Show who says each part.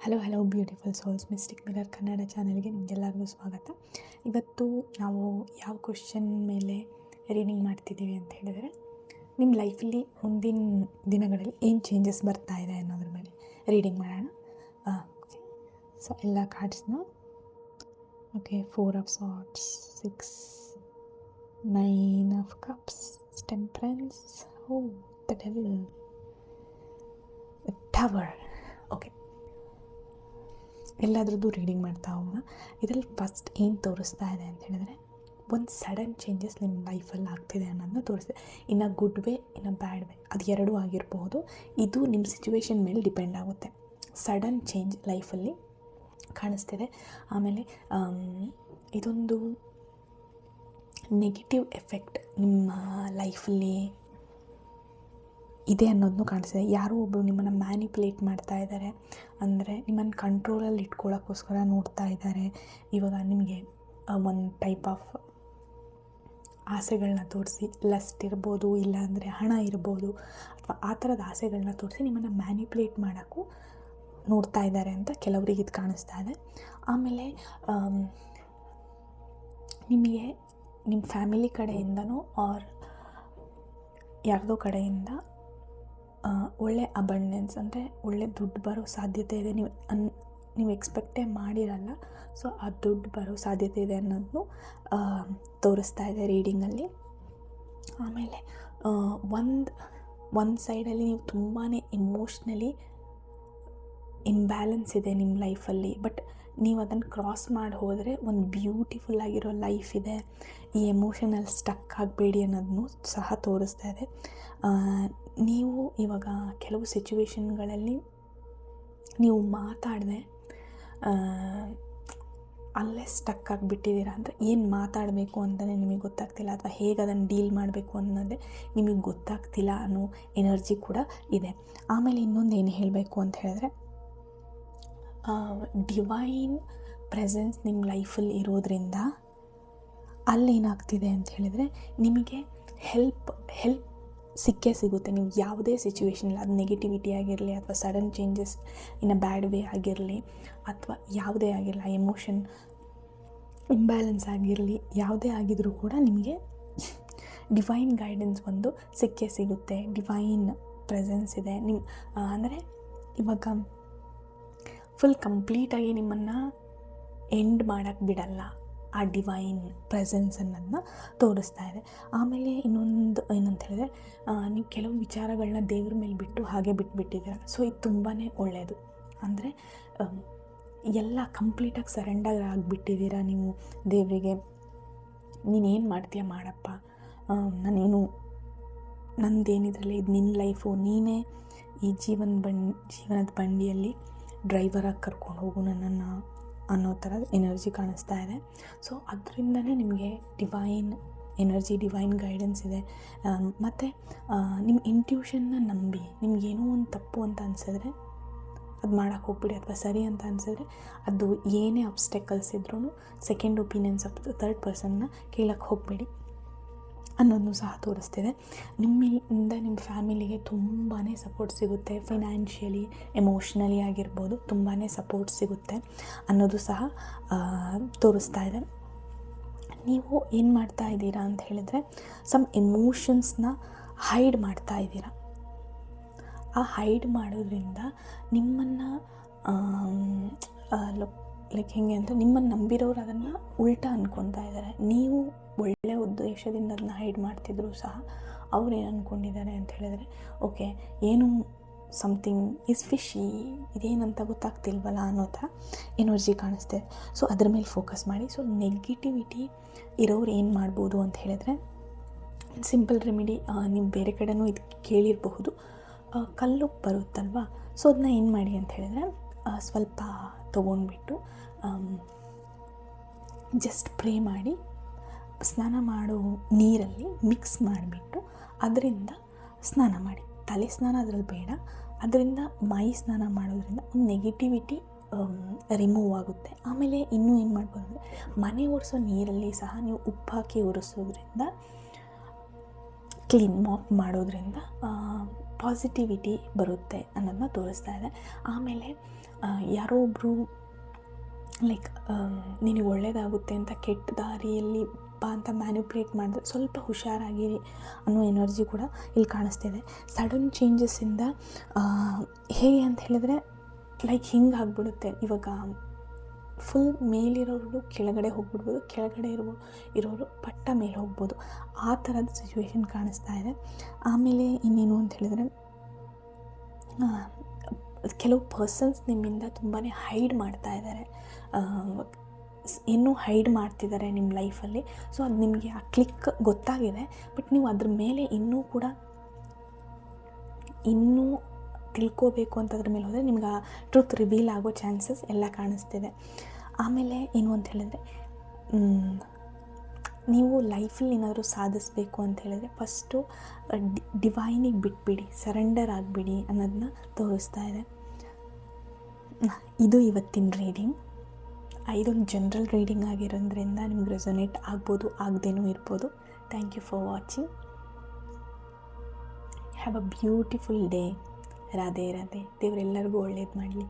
Speaker 1: Hello beautiful souls mistake mirror Kannada ಚಾನೆಲ್ಗೆ ನಿಮಗೆಲ್ಲರಿಗೂ ಸ್ವಾಗತ. ಇವತ್ತು ನಾವು ಯಾವ ಕ್ವೆಶ್ಚನ್ ಮೇಲೆ ರೀಡಿಂಗ್ ಮಾಡ್ತಿದ್ದೀವಿ ಅಂತ ಹೇಳಿದರೆ, ನಿಮ್ಮ ಲೈಫಲ್ಲಿ ಮುಂದಿನ ದಿನಗಳಲ್ಲಿ ಏನು ಚೇಂಜಸ್ ಬರ್ತಾ ಇದೆ ಅನ್ನೋದ್ರ ಮೇಲೆ ರೀಡಿಂಗ್ ಮಾಡೋಣ. ಸೊ ಎಲ್ಲ ಕಾರ್ಡ್ಸ್ನ okay, 4 of swords, 6, 9 of cups, temperance, the devil, tower. Okay, ಎಲ್ಲದ್ರದ್ದು ರೀಡಿಂಗ್ ಮಾಡ್ತಾ ಹೋಗೋಣ. ಇದರಲ್ಲಿ ಫಸ್ಟ್ ಏನು ತೋರಿಸ್ತಾ ಇದೆ ಅಂತ ಹೇಳಿದ್ರೆ, ಒಂದು ಸಡನ್ ಚೇಂಜಸ್ ನಿಮ್ಮ ಲೈಫಲ್ಲಿ ಆಗ್ತಿದೆ ಅನ್ನೋದನ್ನ ತೋರಿಸ್ತಿದೆ. ಇನ್ನು ಗುಡ್ ವೇ, ಇನ್ನು ಬ್ಯಾಡ್ ವೇ, ಅದು ಎರಡೂ ಆಗಿರಬಹುದು. ಇದು ನಿಮ್ಮ ಸಿಚುವೇಶನ್ ಮೇಲೆ ಡಿಪೆಂಡ್ ಆಗುತ್ತೆ. ಸಡನ್ ಚೇಂಜ್ ಲೈಫಲ್ಲಿ ಕಾಣಿಸ್ತಿದೆ. ಆಮೇಲೆ ಇದೊಂದು ನೆಗೆಟಿವ್ ಎಫೆಕ್ಟ್ ನಿಮ್ಮ ಲೈಫಲ್ಲಿ ಇದೆ ಅನ್ನೋದನ್ನು ಕಾಣಿಸ್ತಿದೆ. ಯಾರೋ ಒಬ್ಬರು ನಿಮ್ಮನ್ನು ಮ್ಯಾನಿಪುಲೇಟ್ ಮಾಡ್ತಾ ಇದ್ದಾರೆ, ಅಂದರೆ ನಿಮ್ಮನ್ನು ಕಂಟ್ರೋಲಲ್ಲಿ ಇಟ್ಕೊಳ್ಳೋಕ್ಕೋಸ್ಕರ ನೋಡ್ತಾ ಇದ್ದಾರೆ. ಇವಾಗ ನಿಮಗೆ ಒಂದು ಟೈಪ್ ಆಫ್ ಆಸೆಗಳನ್ನ ತೋರಿಸಿ, ಲಸ್ಟ್ ಇರ್ಬೋದು, ಇಲ್ಲಾಂದರೆ ಹಣ ಇರ್ಬೋದು, ಅಥವಾ ಆ ಥರದ ಆಸೆಗಳನ್ನ ತೋರಿಸಿ ನಿಮ್ಮನ್ನು ಮ್ಯಾನಿಪುಲೇಟ್ ಮಾಡೋಕ್ಕೂ ನೋಡ್ತಾ ಇದ್ದಾರೆ ಅಂತ ಕೆಲವರಿಗೆ ಇದು ಕಾಣಿಸ್ತಾ ಇದೆ. ಆಮೇಲೆ ನಿಮಗೆ ನಿಮ್ಮ ಫ್ಯಾಮಿಲಿ ಕಡೆಯಿಂದನೋ ಆರ್ ಯಾರ್ದೋ ಕಡೆಯಿಂದ ಒಳ್ಳೆ ಅಬಂಡೆನ್ಸ್, ಅಂದರೆ ಒಳ್ಳೆ ದುಡ್ಡು ಬರೋ ಸಾಧ್ಯತೆ ಇದೆ. ನೀವು ಎಕ್ಸ್ಪೆಕ್ಟೇ ಮಾಡಿರಲ್ಲ, ಸೊ ಆ ದುಡ್ಡು ಬರೋ ಸಾಧ್ಯತೆ ಇದೆ ಅನ್ನೋದನ್ನು ತೋರಿಸ್ತಾ ಇದೆ ರೀಡಿಂಗಲ್ಲಿ. ಆಮೇಲೆ ಒಂದು ಸೈಡಲ್ಲಿ ನೀವು ತುಂಬಾ ಎಮೋಷ್ನಲಿ ಇಂಬ್ಯಾಲೆನ್ಸ್ ಇದೆ ನಿಮ್ಮ ಲೈಫಲ್ಲಿ, ಬಟ್ ನೀವು ಅದನ್ನು ಕ್ರಾಸ್ ಮಾಡಿ ಹೋದರೆ ಒಂದು ಬ್ಯೂಟಿಫುಲ್ ಆಗಿರೋ ಲೈಫ್ ಇದೆ. ಈ ಎಮೋಷನಲ್ಲಿ ಸ್ಟಕ್ ಆಗಬೇಡಿ ಅನ್ನೋದನ್ನು ಸಹ ತೋರಿಸ್ತಾ ಇದೆ. ನೀವು ಇವಾಗ ಕೆಲವು ಸಿಚುವೇಶನ್ಗಳಲ್ಲಿ ನೀವು ಮಾತಾಡದೆ ಅಲ್ಲೇ ಸ್ಟಕ್ ಆಗಿಬಿಟ್ಟಿದ್ದೀರಾ. ಅಂದರೆ ಏನು ಮಾತಾಡಬೇಕು ಅಂತಲೇ ನಿಮಗೆ ಗೊತ್ತಾಗ್ತಿಲ್ಲ, ಅಥವಾ ಹೇಗೆ ಅದನ್ನು ಡೀಲ್ ಮಾಡಬೇಕು ಅನ್ನೋದೇ ನಿಮಗೆ ಗೊತ್ತಾಗ್ತಿಲ್ಲ ಅನ್ನೋ ಎನರ್ಜಿ ಕೂಡ ಇದೆ. ಆಮೇಲೆ ಇನ್ನೊಂದು ಏನು ಹೇಳಬೇಕು ಅಂತ ಹೇಳಿದ್ರೆ, ಡಿವೈನ್ ಪ್ರೆಸೆನ್ಸ್ ನಿಮ್ಮ ಲೈಫಲ್ಲಿ ಇರೋದ್ರಿಂದ ಅಲ್ಲೇನಾಗ್ತಿದೆ ಅಂತ ಹೇಳಿದರೆ, ನಿಮಗೆ ಹೆಲ್ಪ್ ಸಿಕ್ಕೇ ಸಿಗುತ್ತೆ. ನೀವು ಯಾವುದೇ ಸಿಚುವೇಶನಲ್ಲಿ, ಅದು ನೆಗೆಟಿವಿಟಿ ಆಗಿರಲಿ, ಅಥವಾ sudden changes in a bad way ಆಗಿರಲಿ, ಅಥವಾ ಯಾವುದೇ ಆಗಿರಲಿ, ಎಮೋಷನ್ ಇಂಬ್ಯಾಲೆನ್ಸ್ ಆಗಿರಲಿ, ಯಾವುದೇ ಆಗಿದ್ರೂ ಕೂಡ ನಿಮಗೆ ಡಿವೈನ್ ಗೈಡೆನ್ಸ್ ಒಂದು ಸಿಕ್ಕೇ ಸಿಗುತ್ತೆ. ಡಿವೈನ್ ಪ್ರೆಸೆನ್ಸ್ ಇದೆ ನಿಮ್ಮ, ಅಂದರೆ ಇವಾಗ ಫುಲ್ ಕಂಪ್ಲೀಟಾಗಿ ನಿಮ್ಮನ್ನು ಎಂಡ್ ಮಾಡೋಕ್ಕೆ ಬಿಡಲ್ಲ ಆ ಡಿವೈನ್ ಪ್ರೆಸೆನ್ಸ್ ಅನ್ನೋದನ್ನ ತೋರಿಸ್ತಾ ಇದೆ. ಆಮೇಲೆ ಇನ್ನೊಂದು ಏನಂತ ಹೇಳಿದ್ರೆ, ನೀವು ಕೆಲವು ವಿಚಾರಗಳನ್ನ ದೇವ್ರ ಮೇಲೆ ಬಿಟ್ಟು ಹಾಗೆ ಬಿಟ್ಬಿಟ್ಟಿದ್ದೀರ. ಸೊ ಇದು ತುಂಬಾ ಒಳ್ಳೆಯದು. ಅಂದರೆ ಎಲ್ಲ ಕಂಪ್ಲೀಟಾಗಿ ಸರೆಂಡರ್ ಆಗಿಬಿಟ್ಟಿದ್ದೀರ ನೀವು ದೇವರಿಗೆ. ನೀನೇನು ಮಾಡ್ತೀಯ ಮಾಡಪ್ಪ, ನಂದೇನಿದ್ರಲ್ಲಿ ಇದು ನಿನ್ನ ಲೈಫು, ನೀನೇ ಈ ಜೀವನದ ಬಂಡಿಯಲ್ಲಿ ಡ್ರೈವರಾಗಿ ಕರ್ಕೊಂಡು ಹೋಗು ನನ್ನನ್ನು ಅನ್ನೋ ಥರದ ಎನರ್ಜಿ ಕಾಣಿಸ್ತಾ ಇದೆ. ಸೊ ಅದರಿಂದನೇ ನಿಮಗೆ ಡಿವೈನ್ ಎನರ್ಜಿ, ಡಿವೈನ್ ಗೈಡೆನ್ಸ್ ಇದೆ. ಮತ್ತು ನಿಮ್ಮ ಇಂಟ್ಯೂಷನ್ನ ನಂಬಿ, ನಿಮಗೇನೋ ಒಂದು ತಪ್ಪು ಅಂತ ಅನಿಸಿದ್ರೆ ಅದು ಮಾಡೋಕ್ಕೆ ಹೋಗ್ಬಿಡಿ, ಅಥವಾ ಸರಿ ಅಂತ ಅನಿಸಿದ್ರೆ ಅದು ಏನೇ ಅಬ್ಸ್ಟೆಕಲ್ಸ್ ಇದ್ರೂ ಸೆಕೆಂಡ್ ಒಪಿನಿಯನ್ಸ್ ಆಫ್ ಥರ್ಡ್ ಪರ್ಸನ್ನ ಕೇಳಕ್ಕೆ ಹೋಗಬೇಡಿ ಅನ್ನೋದನ್ನು ಸಹ ತೋರಿಸ್ತಿದೆ. ನಿಮ್ಮಿಂದ ನಿಮ್ಮ ಫ್ಯಾಮಿಲಿಗೆ ತುಂಬಾ ಸಪೋರ್ಟ್ ಸಿಗುತ್ತೆ. ಫೈನಾನ್ಷಿಯಲಿ, ಎಮೋಷ್ನಲಿ ಆಗಿರ್ಬೋದು, ತುಂಬಾ ಸಪೋರ್ಟ್ ಸಿಗುತ್ತೆ ಅನ್ನೋದು ಸಹ ತೋರಿಸ್ತಾ ಇದೆ. ನೀವು ಏನು ಮಾಡ್ತಾ ಇದ್ದೀರಾ ಅಂತ ಹೇಳಿದರೆ, ಸಮ್ ಎಮೋಷನ್ಸ್ನ ಹೈಡ್ ಮಾಡ್ತಾ ಇದ್ದೀರಾ. ಆ ಹೈಡ್ ಮಾಡೋದ್ರಿಂದ ನಿಮ್ಮನ್ನು ಲೈಕ್ ಹೇಗೆ ಅಂದರೆ, ನಿಮ್ಮನ್ನು ನಂಬಿರೋರು ಅದನ್ನು ಉಲ್ಟಾ ಅಂದ್ಕೊತಾ ಇದ್ದಾರೆ. ನೀವು ಒಳ್ಳೆಯ ಉದ್ದೇಶದಿಂದ ಅದನ್ನ ಹೈಡ್ ಮಾಡ್ತಿದ್ರು ಸಹ ಅವ್ರು ಏನು ಅಂದ್ಕೊಂಡಿದ್ದಾರೆ ಅಂತ ಹೇಳಿದ್ರೆ, ಓಕೆ ಏನು ಸಮಥಿಂಗ್ ಈಸ್ ಫಿಶಿ, ಇದೇನಂತ ಗೊತ್ತಾಗ್ತಿಲ್ವಲ್ಲ ಅನ್ನೋ ಥರ ಎನರ್ಜಿ ಕಾಣಿಸ್ತೆ. ಸೊ ಅದ್ರ ಮೇಲೆ ಫೋಕಸ್ ಮಾಡಿ. ಸೊ ನೆಗೆಟಿವಿಟಿ ಇರೋರು ಏನು ಮಾಡ್ಬೋದು ಅಂತ ಹೇಳಿದ್ರೆ, ಸಿಂಪಲ್ ರೆಮಿಡಿ, ನೀವು ಬೇರೆ ಕಡೆನೂ ಇದು ಕೇಳಿರಬಹುದು, ಕಲ್ಲುಪ್ಪು ಬರುತ್ತಲ್ವ, ಸೊ ಅದನ್ನ ಏನು ಮಾಡಿ ಅಂತ ಹೇಳಿದ್ರೆ, ಸ್ವಲ್ಪ ತೊಗೊಂಡ್ಬಿಟ್ಟು ಜಸ್ಟ್ ಪ್ರೇ ಮಾಡಿ, ಸ್ನಾನ ಮಾಡೋ ನೀರಲ್ಲಿ ಮಿಕ್ಸ್ ಮಾಡಿಬಿಟ್ಟು ಅದರಿಂದ ಸ್ನಾನ ಮಾಡಿ. ತಲೆ ಸ್ನಾನ ಅದರಲ್ಲಿ ಬೇಡ, ಅದರಿಂದ ಮೈ ಸ್ನಾನ ಮಾಡೋದ್ರಿಂದ ಒಂದು ನೆಗೆಟಿವಿಟಿ ರಿಮೂವ್ ಆಗುತ್ತೆ. ಆಮೇಲೆ ಇನ್ನೂ ಏನು ಮಾಡ್ಬೋದು ಅಂದರೆ, ಮನೆ ಒರೆಸೋ ನೀರಲ್ಲಿ ಸಹ ನೀವು ಉಪ್ಪು ಹಾಕಿ ಒರೆಸೋದ್ರಿಂದ ಕ್ಲೀನ್ ಮಾಪ್ ಮಾಡೋದ್ರಿಂದ ಪಾಸಿಟಿವಿಟಿ ಬರುತ್ತೆ ಅನ್ನೋದನ್ನ ತೋರಿಸ್ತಾ ಇದೆ. ಆಮೇಲೆ ಯಾರೋ ಒಬ್ಬರು ಲೈಕ್ ನಿನಗೆ ಒಳ್ಳೆಯದಾಗುತ್ತೆ ಅಂತ ಕೆಟ್ಟ ದಾರಿಯಲ್ಲಿ ಬಾ ಅಂತ ಮ್ಯಾನಿಪ್ಯುಲೇಟ್ ಮಾಡಿದ್ರೆ ಸ್ವಲ್ಪ ಹುಷಾರಾಗಿರಿ ಅನ್ನೋ ಎನರ್ಜಿ ಕೂಡ ಇಲ್ಲಿ ಕಾಣಿಸ್ತಿದೆ. ಸಡನ್ ಚೇಂಜಸ್ಸಿಂದ ಹೇಗೆ ಅಂತ ಹೇಳಿದ್ರೆ ಲೈಕ್ ಹಿಂಗೆ ಆಗಿಬಿಡುತ್ತೆ. ಇವಾಗ ಫುಲ್ ಮೇಲಿರೋರು ಕೆಳಗಡೆ ಹೋಗ್ಬಿಡ್ಬೋದು, ಕೆಳಗಡೆ ಇರೋರು ಪಟ್ಟ ಮೇಲೆ ಹೋಗ್ಬೋದು. ಆ ಥರದ ಸಿಚುವೇಶನ್ ಕಾಣಿಸ್ತಾ ಇದೆ. ಆಮೇಲೆ ಇನ್ನೇನು ಅಂತ ಹೇಳಿದ್ರೆ ಕೆಲವು ಪರ್ಸನ್ಸ್ ನಿಮ್ಮಿಂದ ತುಂಬಾ ಹೈಡ್ ಮಾಡ್ತಾ ಇದ್ದಾರೆ, ಇನ್ನೂ ಹೈಡ್ ಮಾಡ್ತಿದ್ದಾರೆ ನಿಮ್ಮ ಲೈಫಲ್ಲಿ. ಸೊ ಅದು ನಿಮಗೆ ಆ ಕ್ಲಿಕ್ ಗೊತ್ತಾಗಿದೆ, ಬಟ್ ನೀವು ಅದ್ರ ಮೇಲೆ ಇನ್ನೂ ತಿಳ್ಕೋಬೇಕು ಅಂತದ್ರ ಮೇಲೆ ಹೋದರೆ ನಿಮ್ಗೆ ಆ ಟ್ರುತ್ ರಿವೀಲ್ ಆಗೋ ಚಾನ್ಸಸ್ ಎಲ್ಲ ಕಾಣಿಸ್ತಿದೆ. ಆಮೇಲೆ ಏನು ಅಂತ ಹೇಳಿದ್ರೆ ನೀವು ಲೈಫಲ್ಲಿ ಏನಾದರೂ ಸಾಧಿಸಬೇಕು ಅಂತ ಹೇಳಿದ್ರೆ ಫಸ್ಟು ಡಿವೈನಿಗೆ ಬಿಟ್ಬಿಡಿ, ಸರೆಂಡರ್ ಆಗಿಬಿಡಿ ಅನ್ನೋದನ್ನ ತೋರಿಸ್ತಾ ಇದೆ. ಇದು ಇವತ್ತಿನ ರೀಡಿಂಗ್. ಇದೊಂದು ಜನರಲ್ ರೀಡಿಂಗ್ ಆಗಿರೋದ್ರಿಂದ ನಿಮ್ಗೆ ರೆಸೊನೇಟ್ ಆಗ್ಬೋದು, ಆಗದೇನೂ ಇರ್ಬೋದು. Thank you for watching. Have a beautiful day. Radhe Radhe. ದೇವರೆಲ್ಲರಿಗೂ ಒಳ್ಳೇದು ಮಾಡಲಿ.